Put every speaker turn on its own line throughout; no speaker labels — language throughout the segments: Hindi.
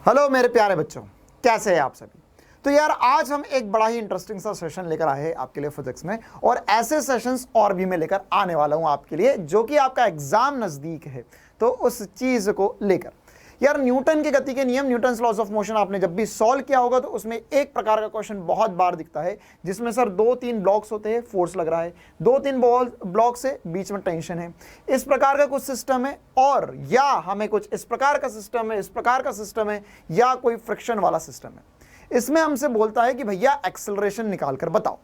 हेलो मेरे प्यारे बच्चों, कैसे हैं आप सभी। तो यार आज हम एक बड़ा ही इंटरेस्टिंग सा सेशन लेकर आए हैं आपके लिए फिजिक्स में, और ऐसे सेशंस और भी मैं लेकर आने वाला हूं आपके लिए जो कि आपका एग्जाम नजदीक है। तो उस चीज को लेकर यार न्यूटन की गति के नियम, न्यूटन्स लॉज ऑफ मोशन आपने जब भी सॉल्व किया होगा तो उसमें एक प्रकार का क्वेश्चन बहुत बार दिखता है जिसमें सर 2-3 ब्लॉक्स होते हैं, फोर्स लग रहा है, 2-3 ब्लॉक से बीच में टेंशन है, इस प्रकार का कुछ सिस्टम है, और या हमें कुछ इस प्रकार का सिस्टम है, इस प्रकार का सिस्टम है, या कोई फ्रिक्शन वाला सिस्टम है। इसमें हमसे बोलता है कि भैया एक्सेलरेशन निकाल कर बताओ।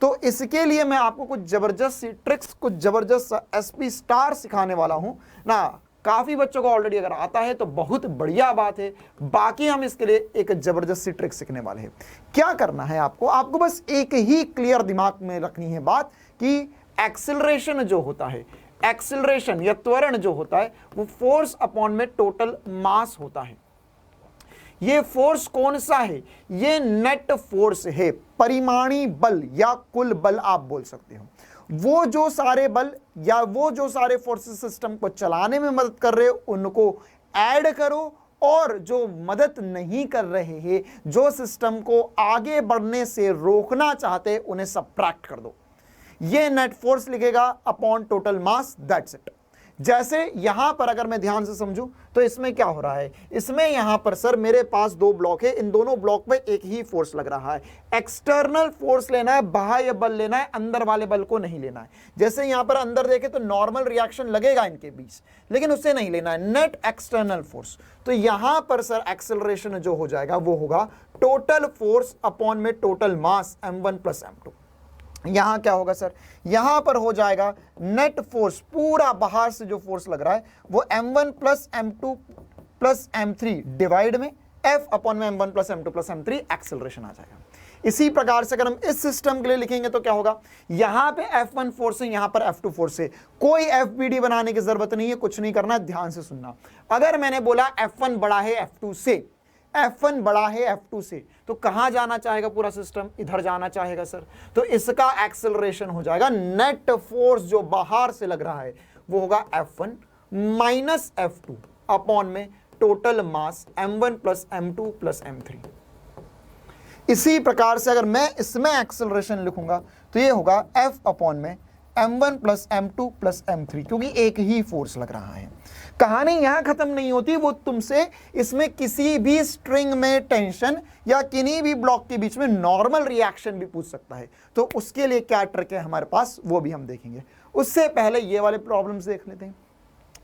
तो इसके लिए मैं आपको कुछ जबरदस्त सी ट्रिक्स, कुछ जबरदस्त एसपी स्टार सिखाने वाला हूं ना। काफी बच्चों को ऑलरेडी अगर आता है तो बहुत बढ़िया बात है, बाकी हम इसके लिए एक जबरदस्त सी ट्रिक सीखने वाले हैं। क्या करना है आपको बस एक ही क्लियर दिमाग में रखनी है बात कि एक्सेलरेशन जो होता है, एक्सेलरेशन या त्वरण जो होता है वो फोर्स अपॉन में टोटल मास होता है। ये फोर्स कौन सा है? ये नेट फोर्स है, परिमाणी बल या कुल बल आप बोल सकते हो। वो जो सारे बल या वो जो सारे फोर्सेस सिस्टम को चलाने में मदद कर रहे हो उनको ऐड करो, और जो मदद नहीं कर रहे हैं, जो सिस्टम को आगे बढ़ने से रोकना चाहते हैं, उन्हें सबट्रैक्ट कर दो। ये नेट फोर्स लिखेगा upon total mass, that's it. जैसे यहां पर अगर मैं ध्यान से समझूं तो इसमें क्या हो रहा है, इसमें यहां पर सर मेरे पास 2 ब्लॉक है, इन दोनों ब्लॉक में एक ही फोर्स लग रहा है। एक्सटर्नल फोर्स लेना है, बाह्य बल लेना है, अंदर वाले बल को नहीं लेना है। जैसे यहां पर अंदर देखे तो नॉर्मल रिएक्शन लगेगा इनके बीच, लेकिन उससे नहीं लेना है, नेट एक्सटर्नल फोर्स। तो यहां पर सर एक्सेलरेशन जो हो जाएगा वो होगा टोटल फोर्स अपॉन में टोटल मास m1 प्लस m2। यहां क्या होगा सर, यहां पर हो जाएगा नेट फोर्स, पूरा बाहर से जो फोर्स लग रहा है वो m1 plus m2 plus m3 divide में f अपॉन में m1 plus m2 plus m3 acceleration आ जाएगा। इसी प्रकार से अगर हम इस सिस्टम के लिए लिखेंगे तो क्या होगा, यहां पे f1 फोर्स है, यहां पर f2 फोर्स है, कोई fbd बनाने की जरूरत नहीं है, कुछ नहीं करना है, ध्यान से सुनना। अगर मैंने बोला f1 बड़ा है f2 से, F1 बड़ा है F2 से, तो कहां जाना चाहेगा पूरा सिस्टम? इधर जाना चाहेगा सर। तो इसका एक्सेलरेशन हो जाएगा, नेट फोर्स जो बाहर से लग रहा है वो होगा F1 माइनस F2 अपॉन में टोटल मास m1 plus m2 plus m3। इसी प्रकार से अगर मैं इसमें एक्सेलरेशन लिखूंगा तो ये होगा F अपॉन में m1 plus m2 plus m3, क्योंकि एक ही फोर्स लग रहा है। कहानी यहां खत्म नहीं होती, वो तुमसे इसमें किसी भी स्ट्रिंग में टेंशन या किन्हीं भी ब्लॉक के बीच में नॉर्मल रिएक्शन भी पूछ सकता है। तो उसके लिए क्या ट्रिक है हमारे पास वो भी हम देखेंगे। उससे पहले ये वाले प्रॉब्लम्स देख लेते हैं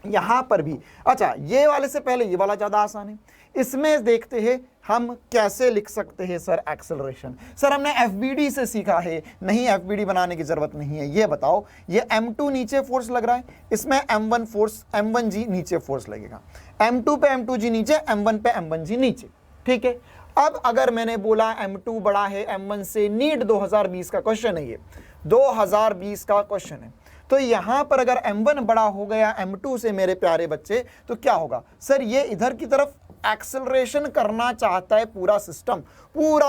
यहां पर भी। अच्छा, ये वाले से पहले ये वाला ज्यादा आसान है। इसमें देखते हैं हम कैसे लिख सकते हैं सर एक्सेलरेशन। सर हमने एफबीडी से सीखा है, नहीं एफबीडी बनाने की जरूरत नहीं है। ये बताओ, ये m2 नीचे फोर्स लग रहा है, इसमें m1 फोर्स m1g नीचे फोर्स लगेगा, m2 पे m2g नीचे, m1 पे m1g नीचे, ठीक है। अब अगर मैंने बोला m2 बड़ा है m1 से, नीट 2020 का क्वेश्चन है, ये 2020 का क्वेश्चन है। तो यहां पर अगर m1 बड़ा हो गया m2 से मेरे प्यारे बच्चे, तो क्या होगा सर, ये इधर की तरफ एक्सेलरेशन करना चाहता है, पूरा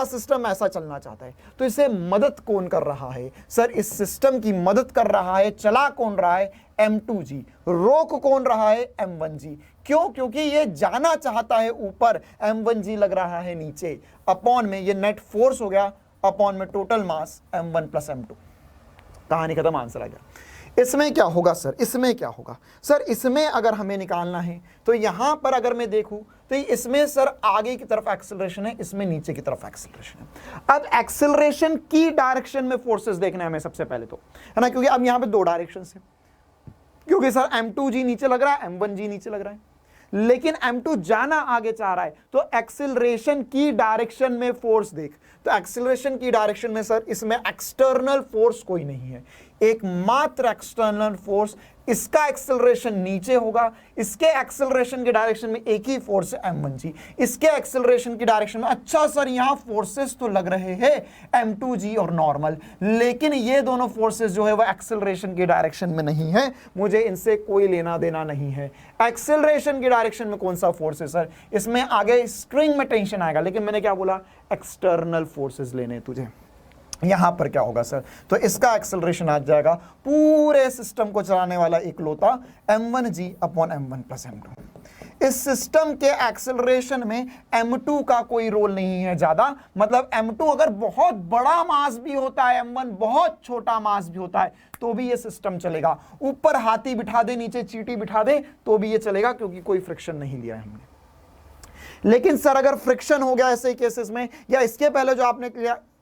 सिस्टम ऐसा चलना चाहता है। तो इसे मदद कौन कर रहा है सर? इस सिस्टम की मदद कर रहा है, चला कौन रहा है? m2g। रोक कौन रहा है? m1g। क्यों? क्योंकि ये जाना चाहता है ऊपर, m1g लग रहा है नीचे, अपॉन में ये नेट फोर्स हो गया अपॉन में टोटल मास m1 प्लस m2। कहानी खत्म, आंसर आ गया। इसमें क्या होगा सर, इसमें क्या होगा सर, इसमें अगर हमें निकालना है तो यहां पर अगर मैं देखूं तो इसमें सर आगे की तरफ एक्सेलरेशन है, इसमें नीचे की तरफ एक्सेलरेशन है। अब एक्सेलरेशन की डायरेक्शन में फोर्सेस देखना है हमें सबसे पहले तो, है ना, क्योंकि अब यहां पे 2 डायरेक्शन है, क्योंकि सर m2g नीचे लग रहा है, m1g नीचे लग रहा है, लेकिन m2 जाना आगे चाह रहा है। तो एक्सेलरेशन की डायरेक्शन में फोर्स देख, तो एक्सेलरेशन की डायरेक्शन में सर इसमें एक्सटर्नल फोर्स कोई नहीं है, एकमात्र एक्सटर्नल फोर्स, इसका एक्सेलरेशन नीचे होगा, इसके एक्सेलरेशन की डायरेक्शन में एक ही फोर्स है m1g, इसके एक्सेलरेशन की डायरेक्शन में, अच्छा सर यहां फोर्सेस तो लग रहे हैं m2g और नॉर्मल, लेकिन ये दोनों फोर्सेस जो है वो एक्सेलरेशन की डायरेक्शन में नहीं है, मुझे इनसे कोई लेना देना नहीं है। एक्सेलरेशन की डायरेक्शन में कौन सा फोर्स है सर? इसमें आगे स्ट्रिंग में टेंशन आएगा, लेकिन मैंने क्या बोला, एक्सटर्नल फोर्सेस लेने तुझे। यहां पर क्या होगा सर, तो इसका एक्सेलरेशन आ जाएगा पूरे सिस्टम को चलाने वाला इकलौता m1g upon m1 plus m2। इस सिस्टम के एक्सेलरेशन में m2 का कोई रोल नहीं है ज्यादा, मतलब m2 अगर बहुत बड़ा मास भी होता है, m1 बहुत छोटा मास भी होता है, तो भी ये सिस्टम चलेगा। ऊपर हाथी बिठा दे, नीचे चींटी बिठा दे, तो भी ये चलेगा, क्योंकि कोई फ्रिक्शन नहीं लिया है हमने। लेकिन सर अगर फ्रिक्शन हो गया ऐसे केसेस में, या इसके पहले जो आपने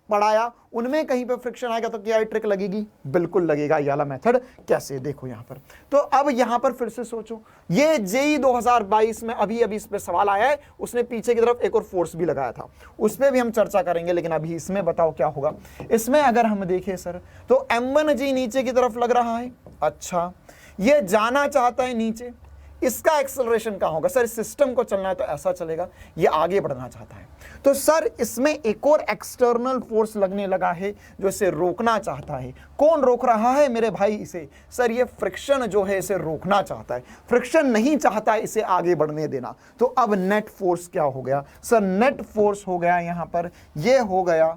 पढ़ाया उनमें कहीं पे फ्रिक्शन आएगा, तो क्या ट्रिक लगेगी? बिल्कुल लगेगा। ये वाला मेथड कैसे, देखो यहां पर। तो अब यहां पर फिर से सोचो, ये जेई 2022 में अभी इस पे सवाल आया है, उसने पीछे की तरफ एक और फोर्स भी लगाया था, उस पर भी हम चर्चा करेंगे, लेकिन अभी इसमें बताओ क्या होगा। इसमें अगर हम देखें सर, तो m1g नीचे की तरफ लग रहा है, अच्छा ये जाना चाहता है नीचे, इसका एक्सेलरेशन कहां होगा? सर इस सिस्टम को चलना है तो ऐसा चलेगा, ये आगे बढ़ना चाहता है, तो सर इसमें एक और एक्सटर्नल फोर्स लगने लगा है जो इसे रोकना चाहता है। कौन रोक रहा है मेरे भाई इसे? सर ये फ्रिक्शन जो है इसे रोकना चाहता है, फ्रिक्शन नहीं चाहता है इसे आगे बढ़ने देना। तो अब नेट फोर्स क्या हो गया? सर नेट फोर्स हो गया यहां पर, ये हो गया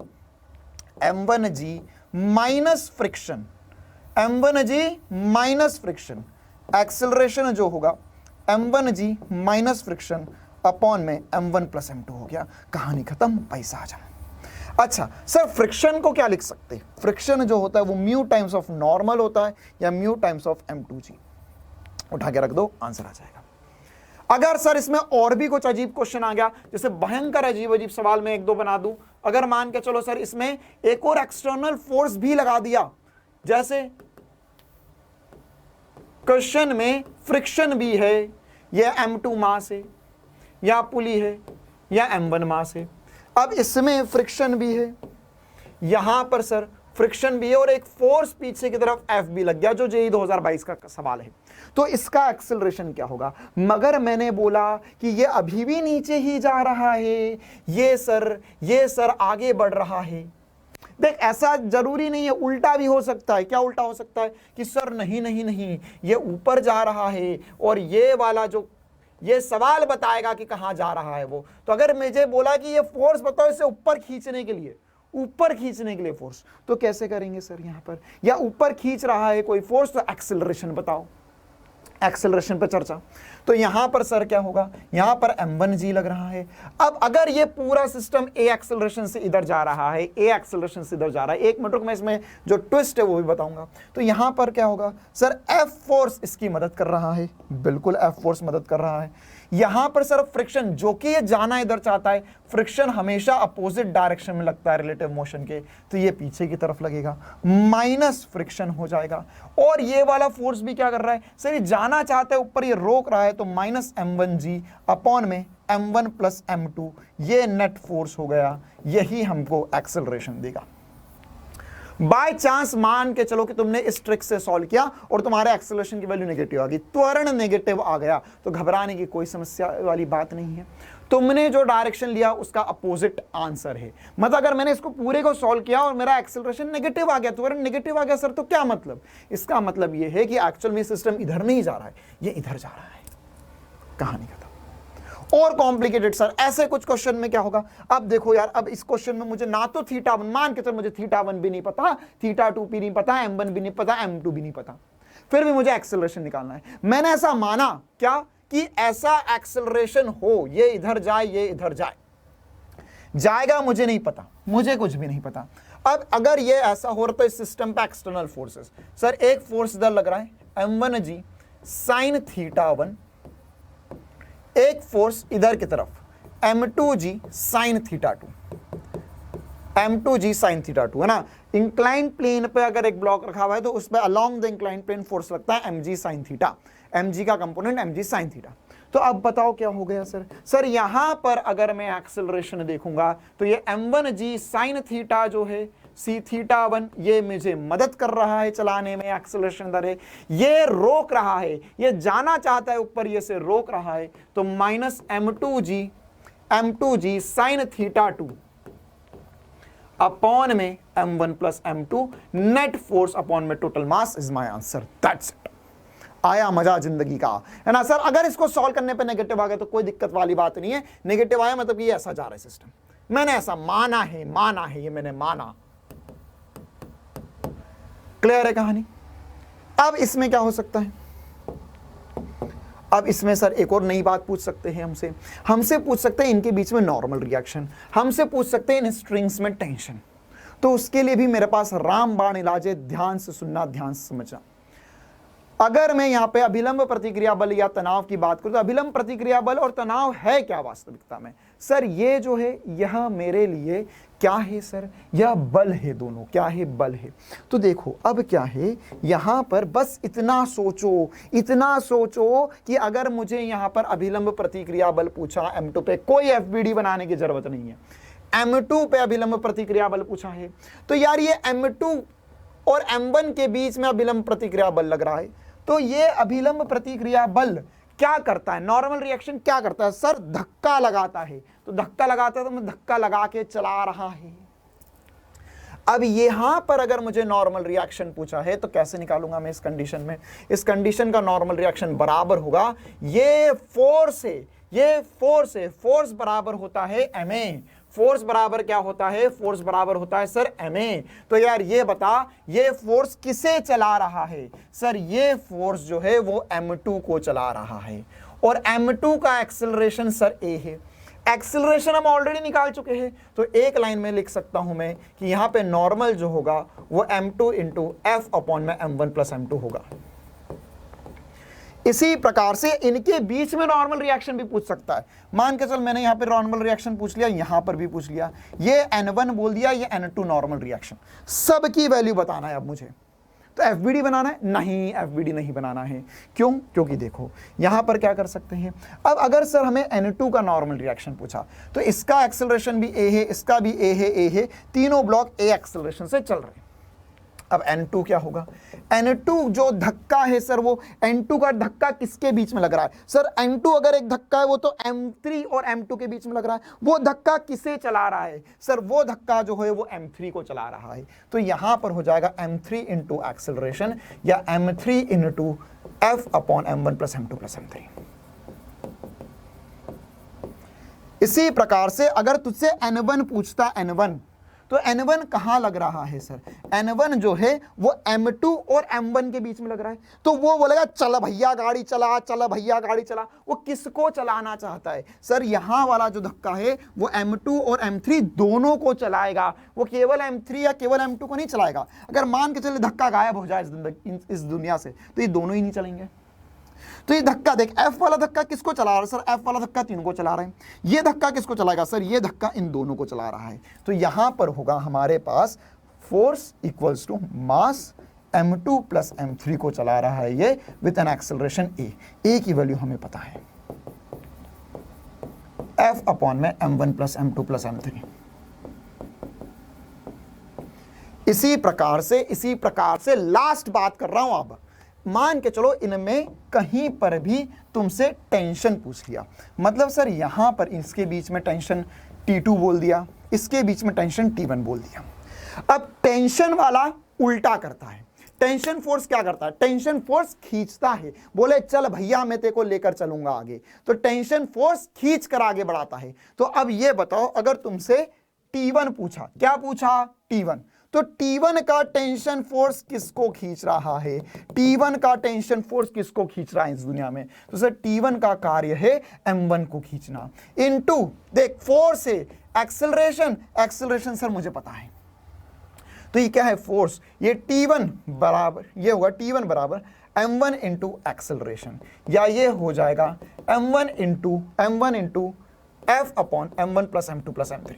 m1g minus friction, m1g minus friction, acceleration जो होगा m1g माइनस फ्रिक्शन अपॉन में m1 प्लस m2 हो गया। कहानी खत्म, पैसा आ जाए। अच्छा सर फ्रिक्शन को क्या लिख सकते हैं? फ्रिक्शन जो होता है वो म्यू टाइम्स ऑफ नॉर्मल होता है, या म्यू टाइम्स ऑफ m2g। उठा के रख दो, आंसर आ जाएगा। अगर सर इसमें और भी कुछ अजीब क्वेश्चन आ गया, जैसे भयंकर अजीब अजीब सवाल में एक दो बना दूं, अगर मान के चलो सर इसमें एक और एक्सटर्नल फोर्स भी लगा दिया, जैसे क्वेश्चन में फ्रिक्शन भी है, यह m2 मास है, या पुली है, या m1 मास है। अब इसमें फ्रिक्शन भी है, यहां पर सर फ्रिक्शन भी है, और एक फोर्स पीछे की तरफ F भी लग गया, जो जेई 2022 का सवाल है। तो इसका एक्सेलरेशन क्या होगा? मगर मैंने बोला कि ये अभी भी नीचे ही जा रहा है, ये सर आगे बढ़ रहा है। देख ऐसा जरूरी नहीं है, उल्टा भी हो सकता है। क्या उल्टा हो सकता है? कि सर नहीं ये ऊपर जा रहा है, और ये वाला जो ये सवाल बताएगा कि कहां जा रहा है वो। तो अगर मुझे बोला कि ये फोर्स बताओ इसे ऊपर खींचने के लिए, फोर्स, तो कैसे करेंगे सर यहां पर? या ऊपर खींच रहा है कोई फोर्स, तो एक्सेलरेशन बताओ, एक्सेलरेशन पे चर्चा। तो यहां पर सर क्या होगा? यहां पर m1g लग रहा है। अब अगर ये पूरा सिस्टम a एक्सेलरेशन से इधर जा रहा है, एक मिनट रुक, मैं इसमें जो ट्विस्ट है वो भी बताऊंगा। तो यहां पर क्या होगा सर? F फोर्स इसकी मदद कर रहा है, बिल्कुल F फोर्स मदद कर रहा है। यहां पर सर फ्रिक्शन, जो कि ये जाना इधर चाहता है, फ्रिक्शन हमेशा अपोजिट डायरेक्शन में लगता है रिलेटिव मोशन के, तो ये पीछे की तरफ लगेगा, माइनस फ्रिक्शन हो जाएगा। और ये वाला फोर्स भी क्या कर रहा है सर? ये जाना चाहता है ऊपर, ये रोक रहा है, तो माइनस m1g अपॉन में m1 प्लस m2, ये नेट फोर्स हो गया, यही हमको एक्सेलरेशन देगा। बाय चांस मान के चलो कि तुमने इस ट्रिक से सॉल्व किया और तुम्हारे एक्सेलरेशन की वैल्यू नेगेटिव आ गई, त्वरण नेगेटिव आ गया, तो घबराने की कोई समस्या वाली बात नहीं है। तुमने जो डायरेक्शन लिया उसका अपोजिट आंसर है। मतलब अगर मैंने इसको पूरे को सॉल्व किया और मेरा एक्सेलरेशन नेगेटिव आ गया, त्वरण नेगेटिव आ गया सर, तो क्या मतलब? इसका मतलब यह है कि एक्चुअल में सिस्टम इधर नहीं जा रहा है, ये इधर जा रहा है। कहानी खत्म। और कॉम्प्लिकेटेड सर, ऐसे कुछ क्वेश्चन में क्या होगा? अब देखो यार, अब इस क्वेश्चन में मुझे ना तो θ1 मान के चल, मुझे θ1 भी नहीं पता, θ2 भी नहीं पता, m1 भी नहीं पता, m2 भी नहीं पता, फिर भी मुझे एक्सेलरेशन निकालना है। मैंने ऐसा माना क्या कि ऐसा एक्सेलरेशन हो, ये इधर जाए, ये इधर जाए, जाएगा मुझे नहीं पता, मुझे कुछ भी नहीं पता। अब अगर ये ऐसा हो रहा तो इस सिस्टम पे एक्सटर्नल फोर्सेस, सर एक फोर्स इधर लग रहा है m1g sin θ1, एक फोर्स इधर की तरफ m2g sin θ2, m2g sin θ2 है ना। इंक्लाइन प्लेन पे अगर एक ब्लॉक रखा हुआ है तो उस पर along the incline plane force लगता है mg sin θ, mg का कंपोनेंट mg sin θ। तो अब बताओ क्या हो गया सर? सर यहां पर अगर मैं एक्सेलरेशन देखूंगा तो ये m1g sin θ जो है c1, ये मुझे मदद कर रहा है चलाने में, एक्सेलरेशन दर है, ये रोक रहा है, ये जाना चाहता है ऊपर, ये से रोक रहा है, तो माइनस m2g sin θ2 अपॉन में m1 plus m2 net force upon में total mass is my answer. That's इट। आया मजा जिंदगी का, है ना सर? अगर इसको सॉल्व करने पे नेगेटिव आ गया तो कोई दिक्कत वाली बात नहीं है। नेगेटिव आया मतलब ये ऐसा जा रहा है सिस्टम, मैंने ऐसा माना है, ये मैंने माना। क्लियर है कहानी? अब इसमें क्या हो सकता है? अब इसमें सर एक और नई बात पूछ सकते हैं हमसे पूछ सकते हैं इनके बीच में नॉर्मल रिएक्शन, हमसे पूछ सकते हैं इन स्ट्रिंग्स में टेंशन। तो उसके लिए भी मेरे पास रामबाण इलाज है, ध्यान से सुनना, ध्यान से समझना। अगर मैं यहाँ पे अभिलंब प्रतिक्रिया बल या तनाव की बात करूं तो अभिलंब प्रतिक्रिया बल और तनाव है क्या वास्तविकता में? सर ये जो है यह मेरे लिए क्या है सर? यह बल है, दोनों क्या है? बल है। तो देखो अब क्या है यहाँ पर, बस इतना सोचो कि अगर मुझे यहाँ पर अभिलंब प्रतिक्रिया बल पूछा M2 पे, कोई FBD बनाने की जरूरत नहीं है, M2 पे अभिलंब प्रतिक्रिया बल पूछा है, तो यार ये M2 और M1 के बीच में अभिलंब प्रतिक्रिया बल लग रहा है। तो ये अभिलंब प्रतिक्रिया बल क्या करता है? नॉर्मल रिएक्शन क्या करता है सर? धक्का लगाता है। तो धक्का लगाता है तो मैं धक्का लगा के चला रहा है। अब यहां पर अगर मुझे नॉर्मल रिएक्शन पूछा है तो कैसे निकालूंगा मैं इस कंडीशन में? इस कंडीशन का नॉर्मल रिएक्शन बराबर होगा, ये फोर्स है, फोर्स बराबर होता है ma। फोर्स बराबर क्या होता है? फोर्स बराबर होता है सर ma। तो यार ये बता, ये फोर्स किसे चला रहा है? सर ये फोर्स जो है वो M2 को चला रहा है, और M2 का एक्सेलरेशन सर a है। एक्सेलरेशन हम ऑलरेडी निकाल चुके हैं, तो एक लाइन में लिख सकता हूं मैं कि यहां पे नॉर्मल जो होगा वो M2 इंटू F अपॉन में M1 प्लस M2 होगा। इसी प्रकार से इनके बीच में नॉर्मल रिएक्शन भी पूछ सकता है। मान के चल मैंने यहां पे नॉर्मल रिएक्शन पूछ लिया, यहां पर भी पूछ लिया, ये N1 बोल दिया, ये N2 नॉर्मल रिएक्शन, सबकी वैल्यू बताना है अब मुझे। तो FBD बनाना है? नहीं, FBD नहीं बनाना है। क्यों? क्योंकि देखो यहां पर क्या कर सकते हैं, अब अगर सर हमें N2 का नॉर्मल रिएक्शन पूछा तो इसका एक्सेलरेशन भी a है, इसका भी a है, तीनों ब्लॉक a एक्सेलरेशन से चल रहे हैं। अब N2 क्या होगा? N2 जो धक्का है सर, वो N2 का धक्का किसके बीच में लग रहा है? सर N2 अगर एक धक्का है वो तो M3 और M2 के बीच में लग रहा है। वो धक्का किसे चला रहा है? सर वो धक्का जो है वो M3 को चला रहा है। तो यहां पर हो जाएगा M3 इंटू एक्सेलरेशन या M3 into F upon M1 plus M2 plus M3। इसी प्रकार से अगर तुझसे N1 पूछता, N1 तो N1 कहां लग रहा है सर? N1 जो है वो M2 और M1 के बीच में लग रहा है। तो वो बोलेगा चल भैया गाड़ी चला, चल भैया गाड़ी चला। वो किसको चलाना चाहता है? सर यहां वाला जो धक्का है वो M2 और M3 दोनों को चलाएगा, वो केवल M3 या केवल M2 को नहीं चलाएगा। अगर मान के चले धक्का गायब हो जाए इस दुनिया से तो ये दोनों ही नहीं चलेंगे। तो ये धक्का देख, F वाला धक्का किसको चला रहा है सर? F वाला धक्का तीनों को चला रहे हैं। ये धक्का किसको चलाएगा सर? ये धक्का इन दोनों को चला रहा है। तो यहां पर होगा हमारे पास force equals to mass M2 plus M3 को चला रहा है ये विद एन एक्सेलरेशन a की वैल्यू हमें पता है, F अपॉन में M1 plus M2 plus M3। इसी प्रकार से लास्ट बात कर रहा हूं। अब मान के चलो इनमें कहीं पर भी तुमसे टेंशन पूछ लिया, मतलब सर यहां पर इसके बीच में टेंशन T2 बोल दिया, इसके बीच में टेंशन T1 बोल दिया। अब टेंशन वाला उल्टा करता है। टेंशन फोर्स क्या करता है? टेंशन फोर्स खींचता है, बोले चल भैया मैं तेरे को लेकर चलूंगा आगे, तो टेंशन फोर्स खींच कर आगे बढ़ाता है। तो अब ये बताओ अगर तुमसे T1 पूछा, क्या पूछा? T1, तो T1 का टेंशन फोर्स किसको खींच रहा है? T1 का टेंशन फोर्स किसको खींच रहा है इस दुनिया में? तो सर T1 का कार्य है M1 को खींचना, इनटू देख फोर्स है एक्सेलरेशन सर मुझे पता है। तो ये क्या है? फोर्स। ये T1 बराबर, ये होगा T1 बराबर M1 इंटू एक्सेलरेशन, या ये हो जाएगा M1 into F upon M1 plus M2 plus M3।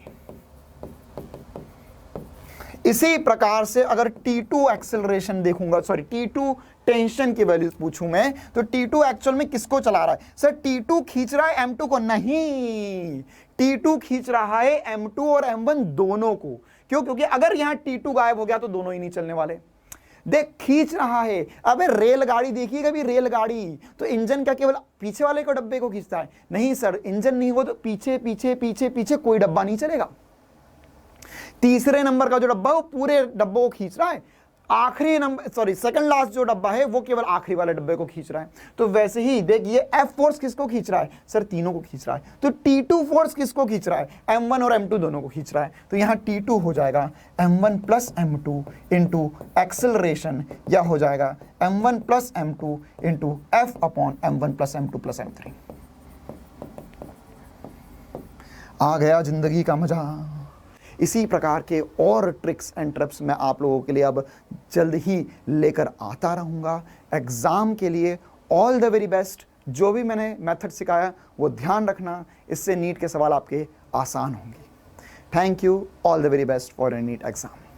इसी प्रकार से अगर T2 एक्सेलरेशन देखूंगा, सॉरी T2 टेंशन की वैल्यू पूछूं मैं, तो T2 एक्चुअल में किसको चला रहा है? सर T2 खींच रहा है M2 को? नहीं, T2 खींच रहा है M2 और M1 दोनों को। क्यों? क्योंकि अगर यहां T2 गायब हो गया तो दोनों ही नहीं चलने वाले। देख खींच रहा है। अबे रेलगाड़ी देखिएगा भी, रेलगाड़ी तो इंजन का केवल पीछे वाले को डब्बे को खींचता है? नहीं सर, इंजन नहीं हो तो पीछे पीछे पीछे पीछे कोई डब्बा नहीं चलेगा। तीसरे नंबर का जो डब्बा वो पूरे डब्बों को खींच रहा है। आखिरी नंबर, सॉरी सेकंड लास्ट जो डब्बा है वो केवल आखिरी वाले डब्बे को खींच रहा है। तो वैसे ही देखिए एफ फोर्स किसको खींच रहा है सर, तीनों को खींच रहा है। तो T2 फोर्स किसको खींच रहा है, M1 और M2 दोनों को खींच रहा है। तो यहाँ T2 हो जाएगा M1 plus M2 into acceleration, या हो जाएगा M1 plus M2 into F upon M1 plus M2 plus M3। आ गया जिंदगी का मजा। इसी प्रकार के और ट्रिक्स एंड ट्रिप्स मैं आप लोगों के लिए अब जल्द ही लेकर आता रहूँगा एग्ज़ाम के लिए। All the very best. जो भी मैंने मेथड सिखाया वो ध्यान रखना, इससे नीट के सवाल आपके आसान होंगे। Thank you, all the very best for your NEET exam.